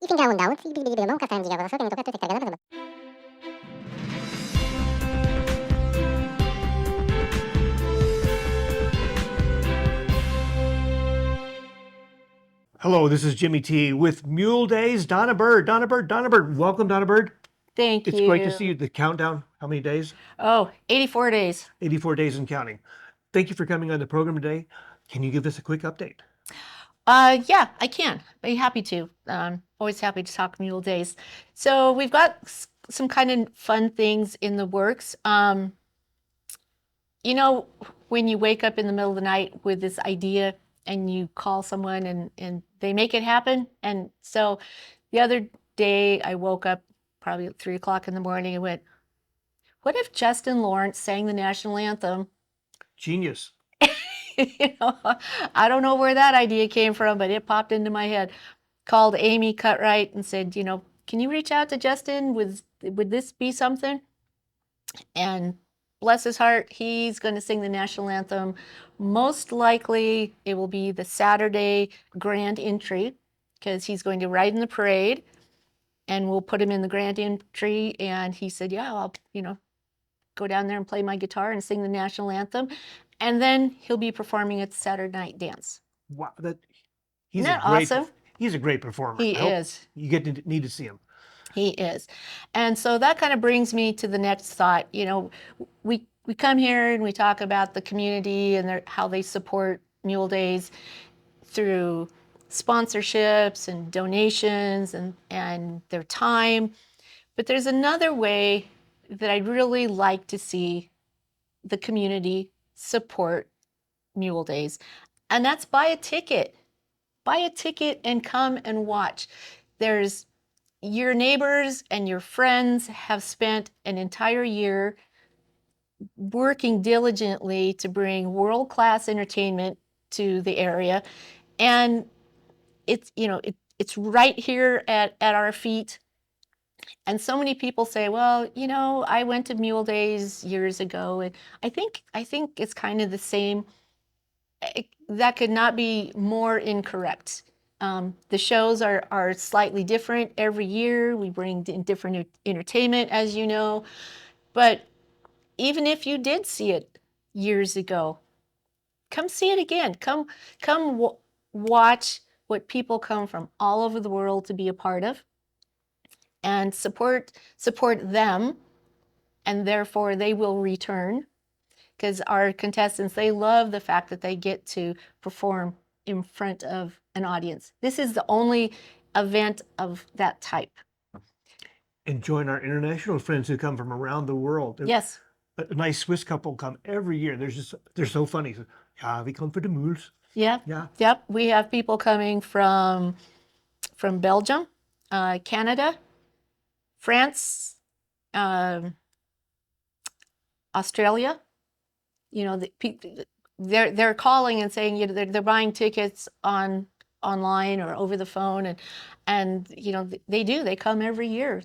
Fingiamo un down, non castare in giro, solo che mi tocca cargare. Hello, this is Jimmy T with Mule Days. Donna Bird. Welcome, Donna Bird. Thank you. It's great to see you. The countdown, how many days? Oh, 84 days. 84 days and counting. Thank you for coming on the program today. Can you give us a quick update? Yeah, I can. Be happy to. Always happy to talk Mule Days. So we've got some kind of fun things in the works. You know, when you wake up in the middle of the night with this idea and you call someone and they make it happen. And so the other day I woke up probably at 3 o'clock in the morning and went, what if Justin Lawrence sang the national anthem? Genius. You know, I don't know where that idea came from, but it popped into my head. Called Amy Cutright and said, you know, can you reach out to Justin? Would this be something? And bless his heart, he's going to sing the national anthem. Most likely it will be the Saturday grand entry because he's going to ride in the parade and we'll put him in the grand entry. And he said, yeah, I'll, you know, go down there and play my guitar and sing the national anthem. And then he'll be performing at the Saturday night dance. Wow, Isn't that awesome? He's a great performer. He is. You need to see him. He is. And so that kind of brings me to the next thought. You know, we come here and we talk about the community and how they support Mule Days through sponsorships and donations and their time. But there's another way that I'd really like to see the community support Mule Days, and that's buy a ticket. Buy a ticket and come and watch. There's your neighbors and your friends have spent an entire year working diligently to bring world-class entertainment to the area, and it's, you know, it's right here at our feet. And so many people say, well, you know, I went to Mule Days years ago, and I think it's kind of the same. That could not be more incorrect. The shows are slightly different every year. We bring in different entertainment, as you know. But even if you did see it years ago, come see it again. Come watch what people come from all over the world to be a part of. And support them, and therefore they will return, because our contestants, they love the fact that they get to perform in front of an audience. This is the only event of that type. And join our international friends who come from around the world. Yes. A nice Swiss couple come every year. They're so funny. Yeah, we come for the mules. Yeah. Yeah. Yep. We have people coming from Belgium, Canada, France, Australia. You know, they're calling and saying, you know, they're buying tickets online or over the phone, and you know, they come every year.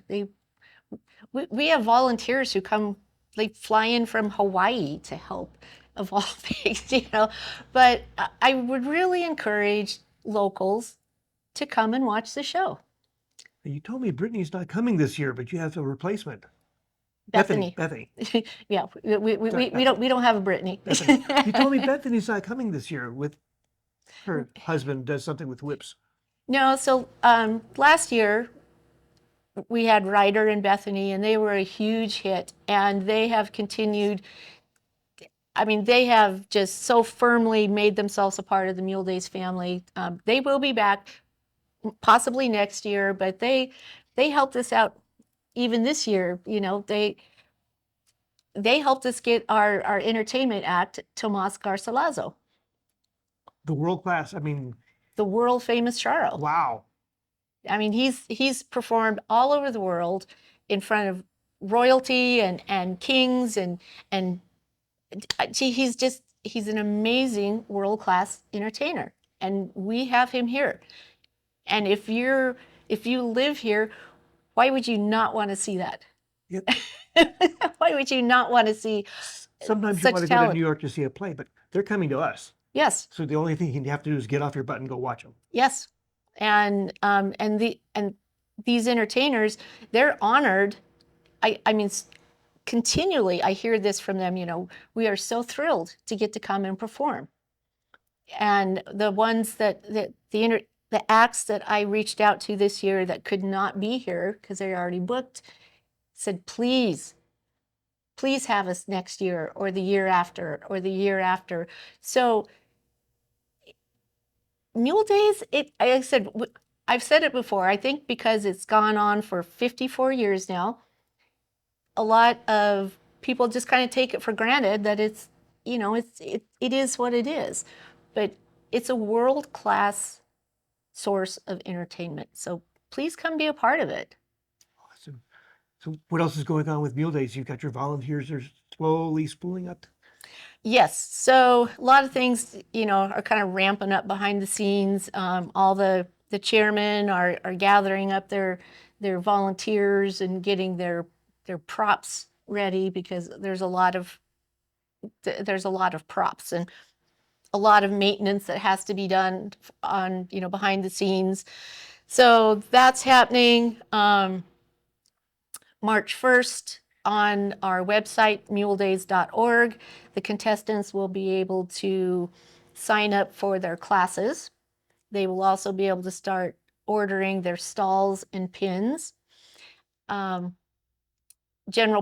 We have volunteers who come, they fly in from Hawaii to help, of all things, you know. But I would really encourage locals to come and watch the show. You told me Brittany's not coming this year, but you have a replacement. Bethany. Yeah, we don't have a Brittany. Bethany. You told me Bethany's not coming this year. With her husband does something with whips. No, so last year we had Ryder and Bethany, and they were a huge hit, and they have continued. I mean, they have just so firmly made themselves a part of the Mule Days family. They will be back possibly next year, but they helped us out even this year. You know, they helped us get our entertainment act, Tomas Garcilaso. The world class, I mean. The world famous Charo. Wow. I mean, he's performed all over the world in front of royalty and kings and he's an amazing world class entertainer, and we have him here. And if you live here, why would you not want to see that? Yep. Why would you not want to see Sometimes such you want to talent? go to New York to see a play, but they're coming to us. Yes. So the only thing you have to do is get off your butt and go watch them. Yes. And these entertainers, they're honored. I mean, continually I hear this from them, we are so thrilled to get to come and perform. And the ones the acts that I reached out to this year that could not be here because they're already booked said, please have us next year or the year after or the year after. So Mule Days, I've said it before, I think because it's gone on for 54 years now, a lot of people just kind of take it for granted that it is what it is. But it's a world-class source of entertainment. So please come be a part of it. Awesome. So what else is going on with Mule Days? You've got your volunteers are slowly spooling up. Yes. So a lot of things, are kind of ramping up behind the scenes. All the chairmen are gathering up their volunteers and getting their props ready because there's a lot of props and a lot of maintenance that has to be done on, behind the scenes. So that's happening. March 1st on our website, muledays.org, the contestants will be able to sign up for their classes. They will also be able to start ordering their stalls and pins. General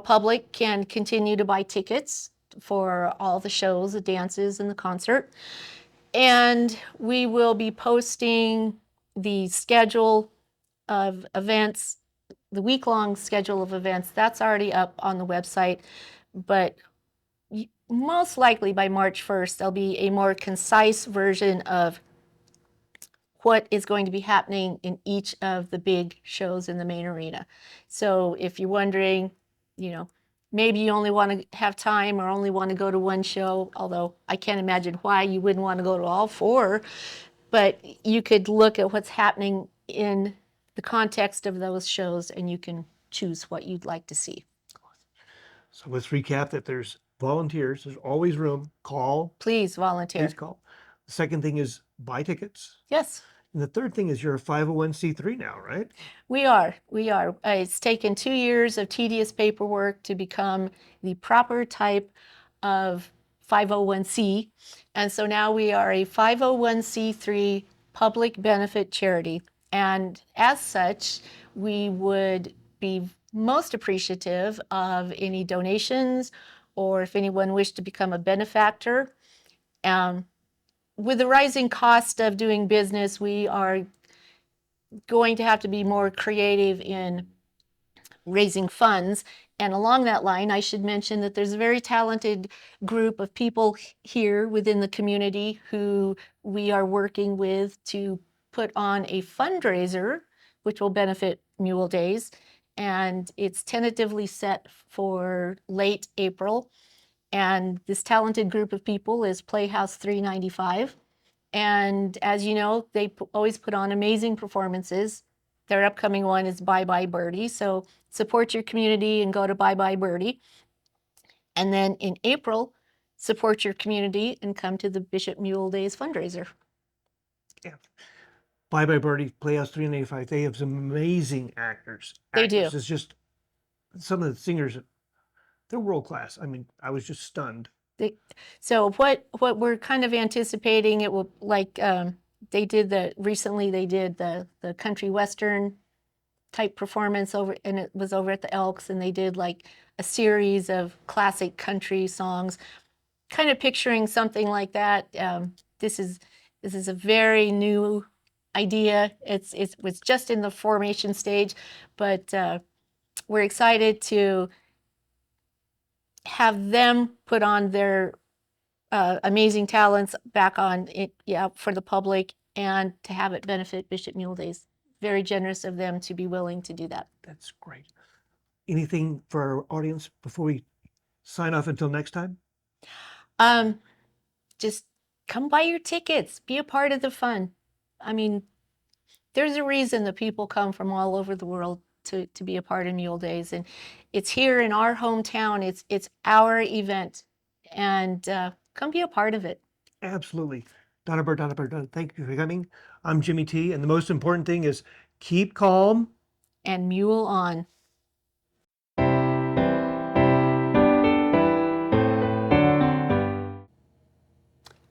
public can continue to buy tickets for all the shows, the dances, and the concert. And we will be posting the schedule of events, the week-long schedule of events. That's already up on the website, but most likely by March 1st, there'll be a more concise version of what is going to be happening in each of the big shows in the main arena. So if you're wondering, maybe you only want to have time or only want to go to one show, although I can't imagine why you wouldn't want to go to all four, but you could look at what's happening in the context of those shows and you can choose what you'd like to see. So let's recap that there's volunteers, there's always room. Call. Please volunteer. Please call. The second thing is buy tickets. Yes. And the third thing is you're a 501c3 now, right? We are. It's taken 2 years of tedious paperwork to become the proper type of 501c. And so now we are a 501c3 public benefit charity. And as such, we would be most appreciative of any donations or if anyone wished to become a benefactor. With the rising cost of doing business, we are going to have to be more creative in raising funds. And along that line, I should mention that there's a very talented group of people here within the community who we are working with to put on a fundraiser, which will benefit Mule Days. And it's tentatively set for late April. And this talented group of people is Playhouse 395. And as you know, they always put on amazing performances. Their upcoming one is Bye Bye Birdie. So support your community and go to Bye Bye Birdie. And then in April, support your community and come to the Bishop Mule Days fundraiser. Yeah. Bye Bye Birdie, Playhouse 385. They have some amazing actors. They do. It's just some of the singers, they're world class. I mean, I was just stunned. So what we're kind of anticipating, it will they did the country western type performance over, and it was over at the Elks, and they did like a series of classic country songs, kind of picturing something like that. This is a very new idea. It was just in the formation stage, but we're excited to have them put on their amazing talents back on it, for the public, and to have it benefit Bishop Mule Days. Very generous of them to be willing to do that. That's great. Anything for our audience before we sign off until next time? Just come buy your tickets. Be a part of the fun. I mean, there's a reason that people come from all over the world to be a part of Mule Days, and it's here in our hometown. It's our event, and come be a part of it. Absolutely. Donna Bird, thank you for coming. I'm Jimmy T, and the most important thing is keep calm, and mule on.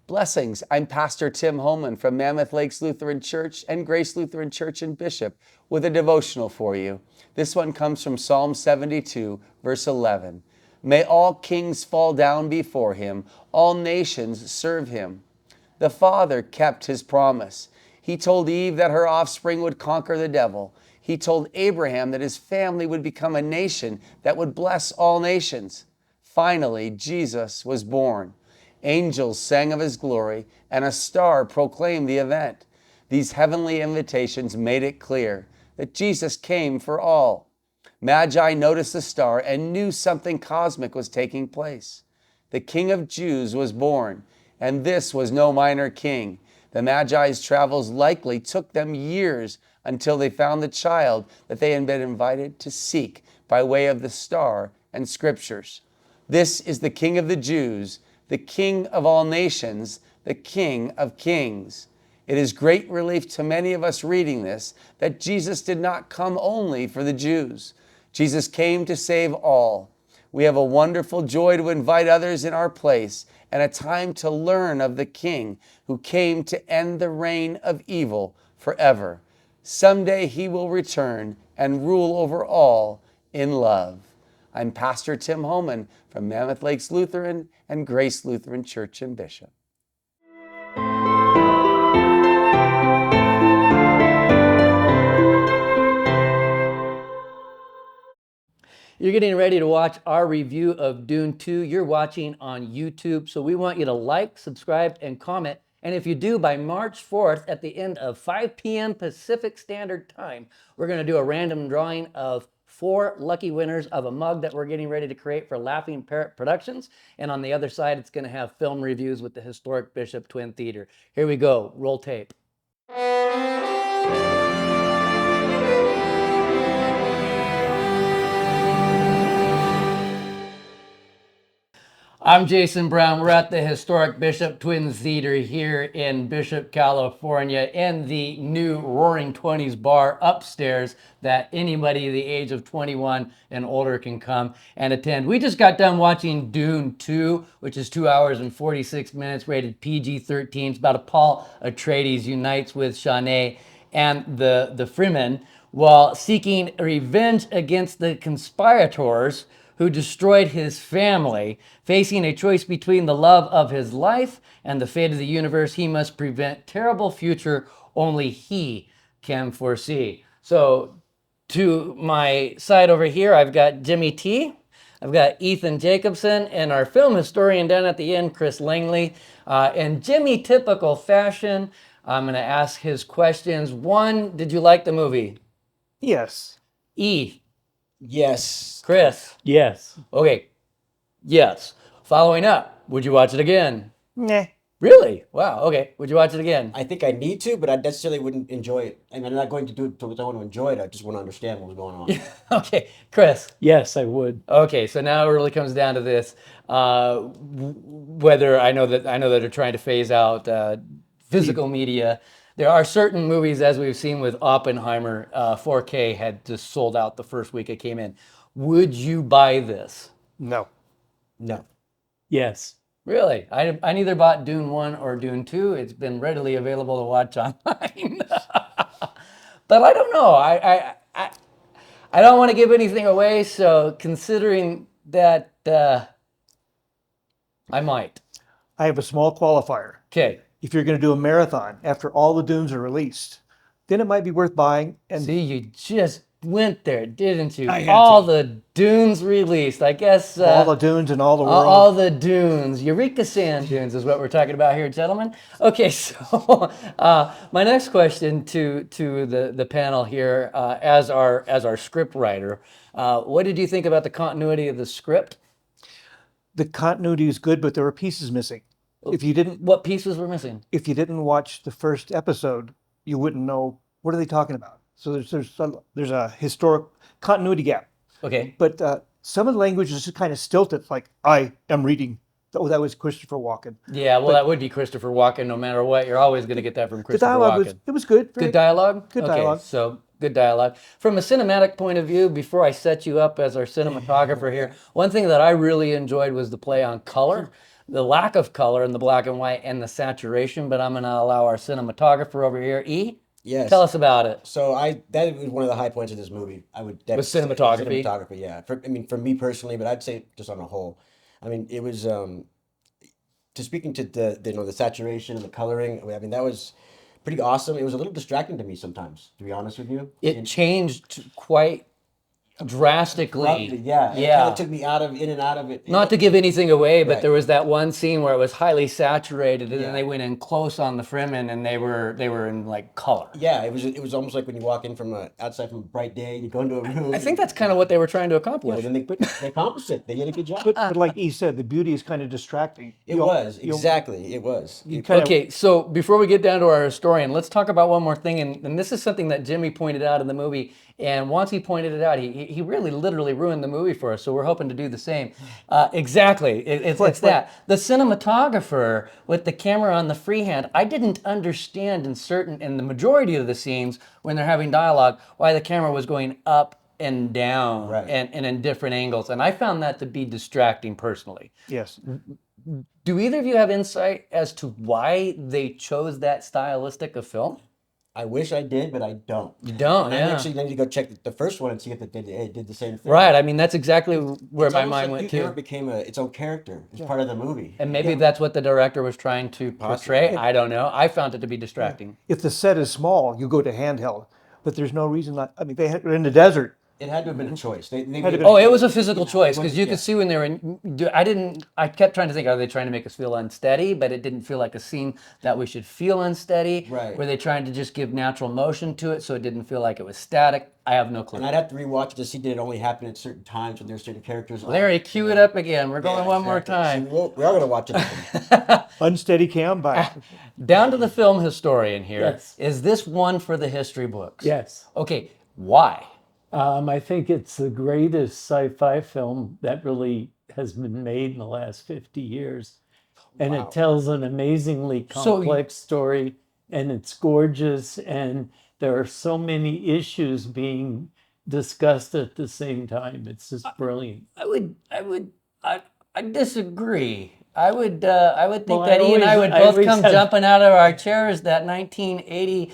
Blessings. I'm Pastor Tim Homan from Mammoth Lakes Lutheran Church and Grace Lutheran Church in Bishop with a devotional for you. This one comes from Psalm 72, verse 11. May all kings fall down before him, all nations serve him. The Father kept his promise. He told Eve that her offspring would conquer the devil. He told Abraham that his family would become a nation that would bless all nations. Finally, Jesus was born. Angels sang of his glory, and a star proclaimed the event. These heavenly invitations made it clear that Jesus came for all. Magi noticed the star and knew something cosmic was taking place. The King of Jews was born, and this was no minor king. The Magi's travels likely took them years until they found the child that they had been invited to seek by way of the star and scriptures. This is the King of the Jews, the King of all nations, the King of kings. It is great relief to many of us reading this that Jesus did not come only for the Jews. Jesus came to save all. We have a wonderful joy to invite others in our place and a time to learn of the King who came to end the reign of evil forever. Someday he will return and rule over all in love. I'm Pastor Tim Homan from Mammoth Lakes Lutheran and Grace Lutheran Church in Bishop. You're getting ready to watch our review of Dune 2. You're watching on YouTube, so we want you to like, subscribe, and comment. And if you do, by March 4th, at the end of 5 p.m. Pacific Standard Time, we're going to do a random drawing of 4 lucky winners of a mug that we're getting ready to create for Laughing Parrot Productions. And on the other side, it's going to have film reviews with the historic Bishop Twin Theater. Here we go. Roll tape. I'm Jason Brown. We're at the historic Bishop Twin Theater here in Bishop, California, in the new Roaring 20s bar upstairs that anybody the age of 21 and older can come and attend. We just got done watching Dune 2, which is 2 hours and 46 minutes, rated PG-13. It's about a Paul Atreides unites with Shanae and the Fremen while seeking revenge against the conspirators who destroyed his family. Facing a choice between the love of his life and the fate of the universe, he must prevent terrible future only he can foresee. So to my side over here, I've got Jimmy T. I've got Ethan Jacobson and our film historian down at the end, Chris Langley. In Jimmy typical fashion, I'm going to ask his questions. 1, did you like the movie? Yes. E. Yes. Chris? Yes. Okay. Yes. Following up, would you watch it again? Nah. Really? Wow. Okay. Would you watch it again? I think I need to, but I necessarily wouldn't enjoy it. I mean, I'm not going to do it because I want to enjoy it. I just want to understand what's going on. Okay. Chris? Yes, I would. Okay. So now it really comes down to this: whether I know that they're trying to phase out physical media. There are certain movies, as we've seen with Oppenheimer, 4K had just sold out the first week it came in. Would you buy this? No. No. Yes. Really? I neither bought Dune 1 or Dune 2. It's been readily available to watch online. But I don't know. I don't want to give anything away, so considering that, I might. I have a small qualifier. Okay. If you're going to do a marathon after all the Dunes are released, then it might be worth buying. And See, you just went there, didn't you? I had All to. the Dunes released. I guess all the Dunes and all the world. all the Dunes. Eureka Sand Dunes is what we're talking about here, gentlemen. Okay, so my next question to the panel here, as our script writer, what did you think about the continuity of the script? The continuity is good, but there were pieces missing. If you didn't What pieces were missing? watch the first episode, you wouldn't know what are they talking about. So there's a historic continuity gap. Okay. But some of the language is just kind of stilted. Like I am reading. Oh, that was Christopher Walken. Yeah, well, that would be Christopher Walken no matter what. You're always going to get that from The Christopher dialogue Walken. was good. Good dialogue? Good Okay, dialogue. so good dialogue. From a cinematic point of view, before I set you up as our cinematographer here, one thing that I really enjoyed was the play on color, the lack of color in the black and white, and the saturation. But I'm going to allow our cinematographer over here, Yes. tell us about it. So that was one of the high points of this movie. I would definitely say cinematography? cinematography, yeah. For me personally, but I'd say just on a whole. I mean, it was to speaking to the saturation and the coloring. I mean, that was pretty awesome. It was a little distracting to me sometimes, to be honest with you. It changed quite drastically. Abruptly, yeah. It kind of took me in and out of it. Not to give anything away, but Right. there was that one scene where it was highly saturated, and then they went in close on the Fremen, and they were in like color. Yeah, it was almost like when you walk in outside from a bright day, you go into a room. I think that's kind of what they were trying to Yeah, accomplish. then they accomplished it. They did a good job. But like E said, the beauty is kind of distracting. It was exactly. It was. You kind Okay, so before we get down to our historian, let's talk about one more thing, and this is something that Jimmy pointed out in the movie. And once he pointed it out, he really literally ruined the movie for us. So we're hoping to do the same. Exactly, it's that the cinematographer with the camera on the freehand. I didn't understand in the majority of the scenes when they're having dialogue why the camera was going up and down Right. and in different angles, and I found that to be distracting personally. yes. Do either of you have insight as to why they chose that stylistic of film? I wish I did, but I don't. You don't, And I yeah. actually need to go check the first one and see if it did the same thing. Right, I mean, that's exactly where It's my almost mind like went the camera to. became its own character. It's part of the movie. And maybe that's what the director was trying to portray. I don't know. I found it to be distracting. If the set is small, you go to handheld. But there's no reason not. I mean, they're in the desert. It had to have been a choice. They Had to made- be- Oh, it was a physical choice because you Yeah. could see when they were in. I kept trying to think, are they trying to make us feel unsteady? But it didn't feel like a scene that we should feel unsteady. Right. Were they trying to just give natural motion to it so it didn't feel like it was static? I have no clue. And I'd have to rewatch it to see did it only happen at certain times when there's certain characters. Larry, cue it up again. We're going one more Exactly. time. So we are going to watch it again. Unsteady cam by. Down to the film historian here. Yes. Is this one for the history books? Yes. Okay, why? I think it's the greatest sci-fi film that really has been made in the last 50 years. And it tells an amazingly So complex story, and it's gorgeous, and there are so many issues being discussed at the same time. It's just brilliant. I disagree. I would think Well, that E and I would I both always come have- jumping out of our chairs that 1980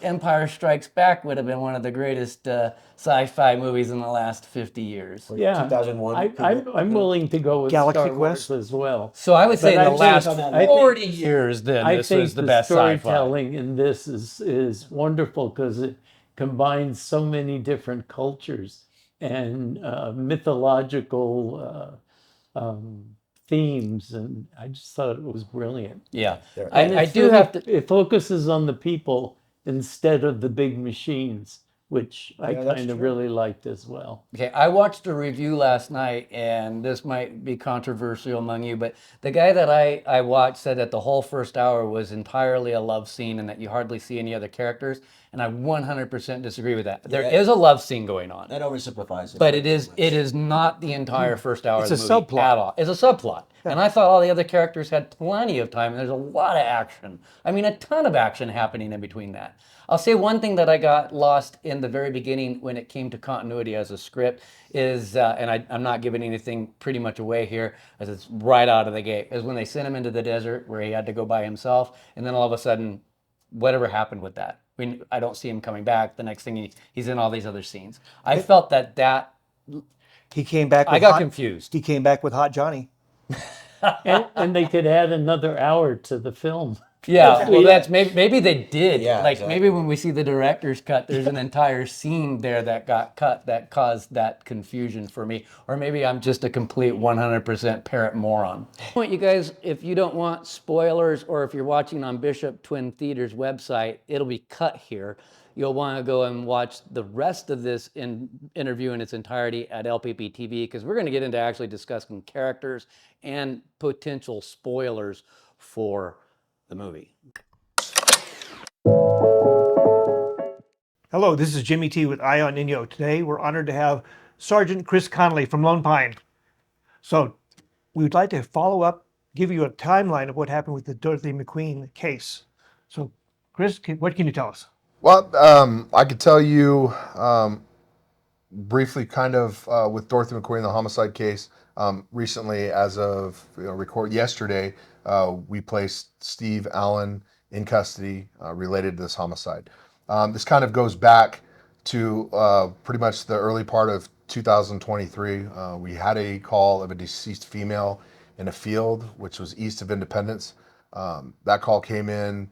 Empire Strikes Back would have been one of the greatest sci-fi movies in the last 50 years. Yeah, 2001. I'm willing to go with Galaxy Star Wars Quest? as well. So I would say in But the I think- last on that- I think- 40 years, then I this think was the best sci-fi. storytelling in this is wonderful because it combines so many different cultures and mythological themes, and I just thought it was brilliant. Yeah, And I it's do really- have to. It focuses on the people instead of the big machines, which I Yeah, that's kind of true. really liked as well. Okay, I watched a review last night, and this might be controversial among you, but the guy that I watched said that the whole first hour was entirely a love scene and that you hardly see any other characters, and I 100% disagree with that. There Yeah. is a love scene going on, That oversimplifies it. but it is not the entire first hour It's of the a movie subplot. at all. It's a subplot. And I thought all the other characters had plenty of time, and there's a lot of action. I mean, a ton of action happening in between that. I'll say one thing that I got lost in the very beginning when it came to continuity as a script is, and I'm not giving anything pretty much away here, as it's right out of the gate, is when they sent him into the desert where he had to go by himself, and then all of a sudden, whatever happened with that. I don't see him coming back. The next thing he's in all these other scenes. I felt that He came back. With I got hot, confused. He came back with Hot Johnny. And they could add another hour to the film. Yeah, well, that's maybe they did. Yeah, like exactly. maybe when we see the director's cut, there's an entire scene there that got cut that caused that confusion for me. Or maybe I'm just a complete 100% Parrot moron. I want you guys, if you don't want spoilers, or if you're watching on Bishop Twin Theater's website, it'll be cut here. You'll want to go and watch the rest of this interview in its entirety at LPP TV, because we're going to get into actually discussing characters and potential spoilers for the movie. Hello, this is Jimmy T with Eye on Inyo. Today we're honored to have Sergeant Chris Connolly from Lone Pine. So we would like to follow up, give you a timeline of what happened with the Dorothy McQueen case. So Chris, what can you tell us? Well, I could tell you briefly, kind of with Dorothy McQueen, the homicide case. Recently, as of record yesterday, we placed Steve Allen in custody related to this homicide. This kind of goes back to pretty much the early part of 2023. We had a call of a deceased female in a field which was east of Independence. That call came in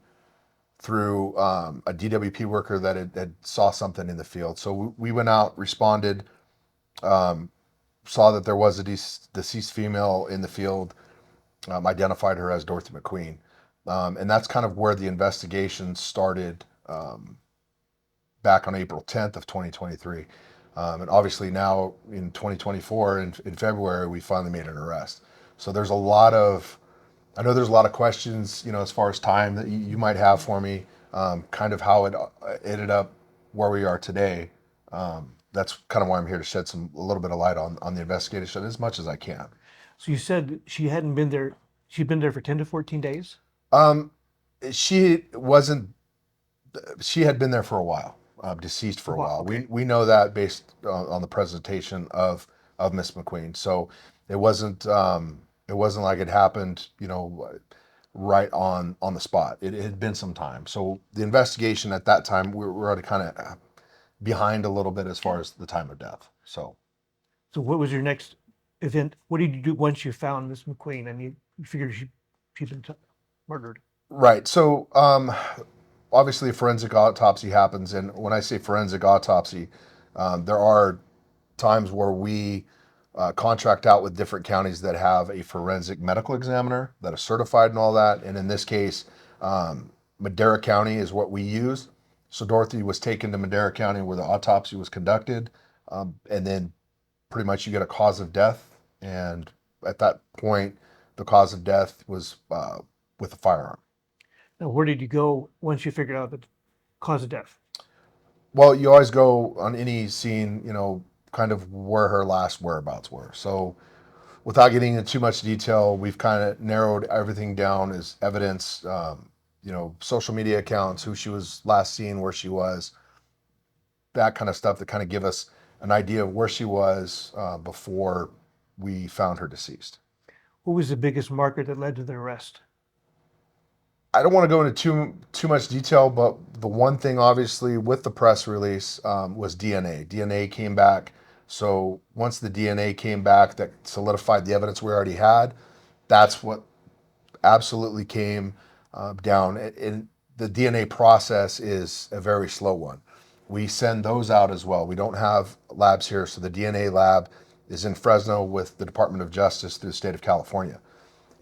through a DWP worker that had saw something in the field. So we went out, responded, saw that there was a deceased female in the field, identified her as Dorothy McQueen. And that's kind of where the investigation started back on April 10th of 2023. And obviously now in 2024, in February, we finally made an arrest. So there's a lot of, I know there's a lot of questions, as far as time that you might have for me, kind of how it ended up where we are today. That's kind of why I'm here to shed a little bit of light on the investigation as much as I can. So you said she hadn't been there. She'd been there for 10 to 14 days? She wasn't, she had been there for a while, deceased for a while. Okay. We know that based on the presentation of Miss McQueen. So it wasn't like it happened, right on the spot. It had been some time. So the investigation at that time, we were already kind of behind a little bit as far as the time of death. So what was your next event? What did you do once you found Miss McQueen and you figured she'd been murdered? right. So obviously a forensic autopsy happens, and when I say forensic autopsy, there are times where we contract out with different counties that have a forensic medical examiner that is certified and all that. And in this case, Madera County is what we use. So Dorothy was taken to Madera County where the autopsy was conducted, and then pretty much you get a cause of death. And at that point, the cause of death was with a firearm. Now, where did you go once you figured out the cause of death? Well, you always go on any scene, kind of where her last whereabouts were. So without getting into too much detail, we've kind of narrowed everything down as evidence, social media accounts, who she was last seen, where she was, that kind of stuff that kind of give us an idea of where she was before we found her deceased. What was the biggest marker that led to the arrest? I don't want to go into too much detail, but the one thing obviously with the press release was DNA. DNA came back. So once the DNA came back that solidified the evidence we already had, that's what absolutely came down. And the DNA process is a very slow one. We send those out as well. We don't have labs here, so the DNA lab is in Fresno with the Department of Justice through the state of California.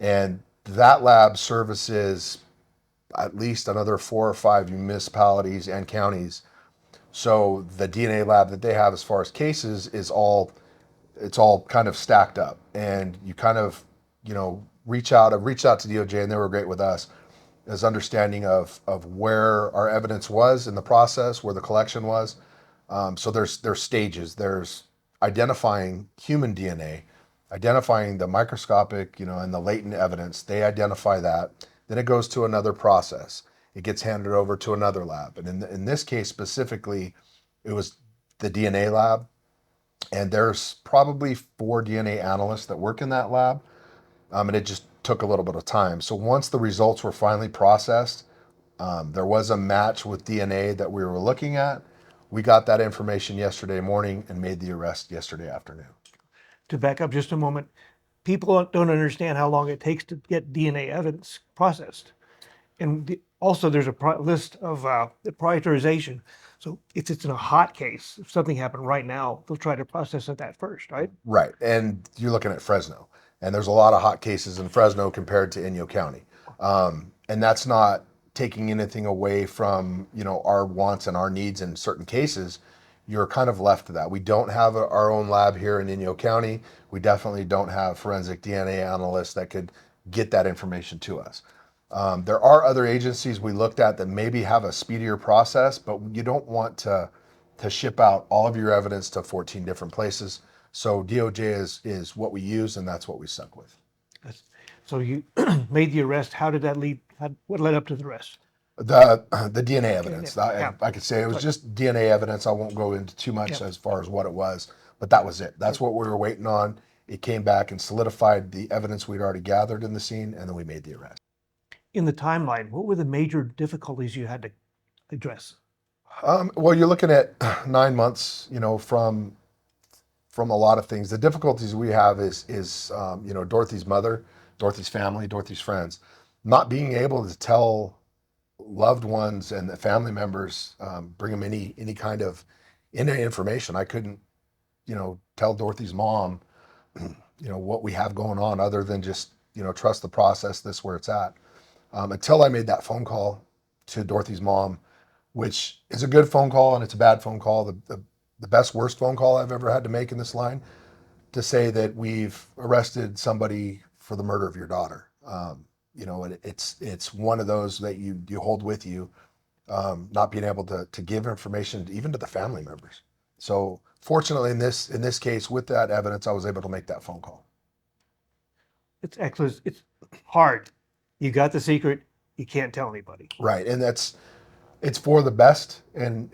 And that lab services at least another 4 or 5 municipalities and counties. So the DNA lab that they have as far as cases is it's all kind of stacked up. And you kind of, I've reached out to DOJ, and they were great with us as understanding of where our evidence was in the process, where the collection was. So there's stages. There's identifying human DNA, identifying the microscopic, and the latent evidence. They identify that. Then it goes to another process. It gets handed over to another lab. And in this case specifically, it was the DNA lab. And there's probably 4 DNA analysts that work in that lab. And it just took a little bit of time. So once the results were finally processed, there was a match with DNA that we were looking at. We got that information yesterday morning and made the arrest yesterday afternoon. To back up just a moment, people don't understand how long it takes to get DNA evidence processed. And also there's a list of the prioritization. So if it's in a hot case, if something happened right now, they'll try to process it that first, right? Right. And you're looking at Fresno. And there's a lot of hot cases in Fresno compared to Inyo County. And that's not taking anything away from, our wants and our needs in certain cases. You're kind of left to that. We don't have our own lab here in Inyo County. We definitely don't have forensic DNA analysts that could get that information to us. There are other agencies we looked at that maybe have a speedier process, but you don't want to ship out all of your evidence to 14 different places. So DOJ is what we use, and that's what we stuck with. So you made the arrest. How did that lead? What led up to the arrest? The DNA evidence. Yeah. I could say it was just DNA evidence. I won't go into too much as far as what it was, but that was it. That's what we were waiting on. It came back and solidified the evidence we'd already gathered in the scene, and then we made the arrest. In the timeline, what were the major difficulties you had to address? Well, you're looking at 9 months, from a lot of things. The difficulties we have is Dorothy's mother, Dorothy's family, Dorothy's friends, not being able to tell loved ones and the family members, bring them any kind of information. I couldn't, tell Dorothy's mom, what we have going on other than just, trust the process, this where it's at. Until I made that phone call to Dorothy's mom, which is a good phone call and it's a bad phone call. The best, worst phone call I've ever had to make in this line, to say that we've arrested somebody for the murder of your daughter. It's one of those that you hold with you, not being able to give information even to the family members. So fortunately, in this case, with that evidence, I was able to make that phone call. It's excellent. It's hard. You got the secret. You can't tell anybody. Right, and it's for the best, and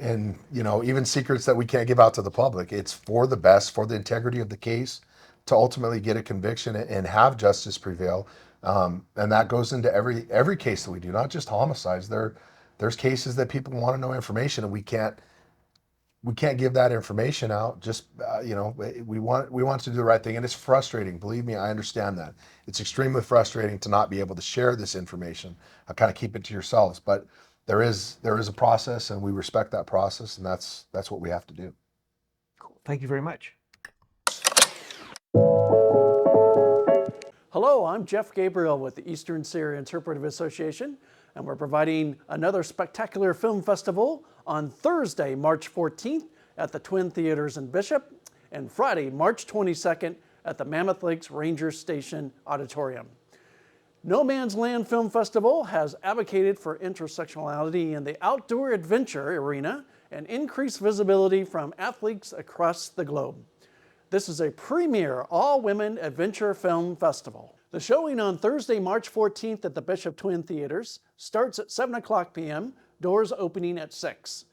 even secrets that we can't give out to the public. It's for the best, for the integrity of the case, to ultimately get a conviction and have justice prevail. And that goes into every case that we do, not just homicides. There's cases that people want to know information, and we can't give that information out. Just we want to do the right thing, and it's frustrating. Believe me, I understand that. It's extremely frustrating to not be able to share this information. I kind of keep it to yourselves, but there is a process, and we respect that process, and that's what we have to do. Cool. Thank you very much. Hello, I'm Jeff Gabriel with the Eastern Syria Interpretive Association, and we're providing another spectacular film festival on Thursday, March 14th at the Twin Theaters in Bishop, and Friday, March 22nd at the Mammoth Lakes Ranger Station Auditorium. No Man's Land Film Festival has advocated for intersectionality in the outdoor adventure arena and increased visibility from athletes across the globe. This is a premier all-women adventure film festival. The showing on Thursday, March 14th at the Bishop Twin Theaters starts at 7 o'clock p.m., doors opening at 6.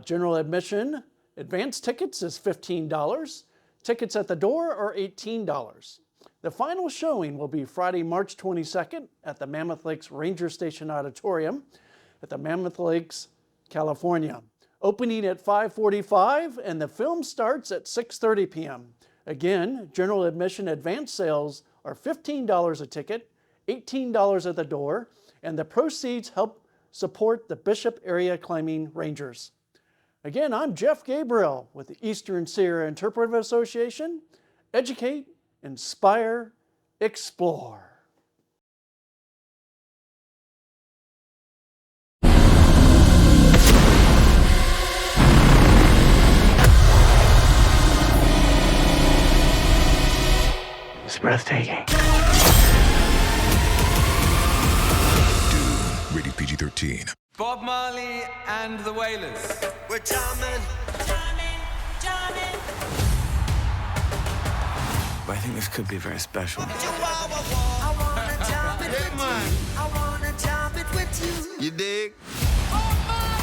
General admission, advance tickets is $15. Tickets at the door are $18. The final showing will be Friday, March 22nd at the Mammoth Lakes Ranger Station Auditorium at the Mammoth Lakes, California. Opening at 5:45 and the film starts at 6:30 p.m. Again, general admission advance sales are $15 a ticket, $18 at the door, and the proceeds help support the Bishop Area Climbing Rangers. Again, I'm Jeff Gabriel with the Eastern Syria Interpretive Association. Educate, inspire, explore. It's breathtaking. Dune, rated PG-13. Bob Marley and the Wailers. We're jamming. I think this could be very special. I wanna jam it with you. You dig? Oh,